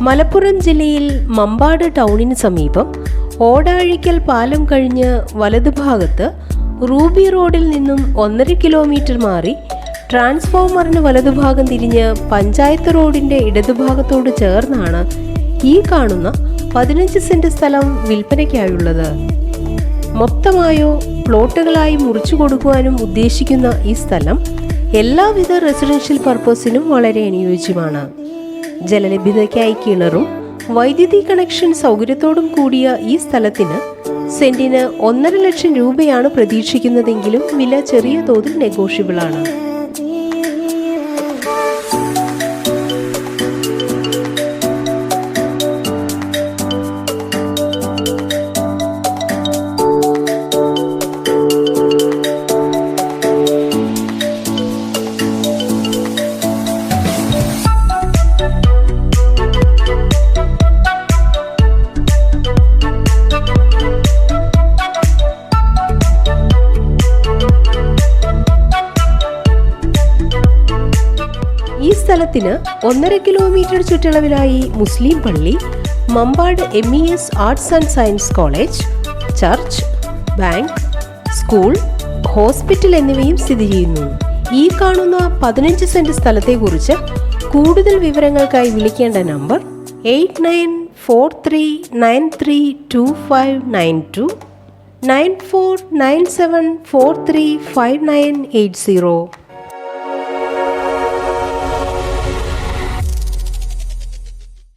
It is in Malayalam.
മലപ്പുറം ജില്ലയിൽ മമ്പാട് ടൗണിന് സമീപം ഓടാഴിക്കൽ പാലം കഴിഞ്ഞ് വലതുഭാഗത്ത് റൂബി റോഡിൽ നിന്നും 1.5 കിലോമീറ്റർ മാറി ട്രാൻസ്ഫോമറിന് വലതുഭാഗം തിരിഞ്ഞ് പഞ്ചായത്ത് റോഡിൻ്റെ ഇടതുഭാഗത്തോട് ചേർന്നാണ് ഈ കാണുന്ന 15 സെന്റ് സ്ഥലം വിൽപ്പനയ്ക്കായുള്ളത്. മൊത്തമായോ പ്ലോട്ടുകളായി മുറിച്ചു കൊടുക്കുവാനും ഉദ്ദേശിക്കുന്ന ഈ സ്ഥലം എല്ലാവിധ റെസിഡൻഷ്യൽ പർപ്പസിനും വളരെ അനുയോജ്യമാണ്. ജലലഭ്യതയ്ക്കായി കിണറും വൈദ്യുതി കണക്ഷൻ സൗകര്യത്തോടും കൂടിയ ഈ സ്ഥലത്തിന് സെന്റിന് 1.5 ലക്ഷം രൂപയാണ് പ്രതീക്ഷിക്കുന്നതെങ്കിലും വില ചെറിയ തോതിൽ നെഗോഷ്യബിൾ ആണ്. ഈ സ്ഥലത്തിന് 1.5 കിലോമീറ്റർ ചുറ്റളവിലായി മുസ്ലിം പള്ളി, Mampad MES arts and science college, church, bank, school, hospital എന്നിവയും സ്ഥിതി ചെയ്യുന്നു. ഈ കാണുന്ന 15 സെന്റ് സ്ഥലത്തെക്കുറിച്ച് കൂടുതൽ വിവരങ്ങൾക്കായി വിളിക്കേണ്ട നമ്പർ 8943932592 9497435980.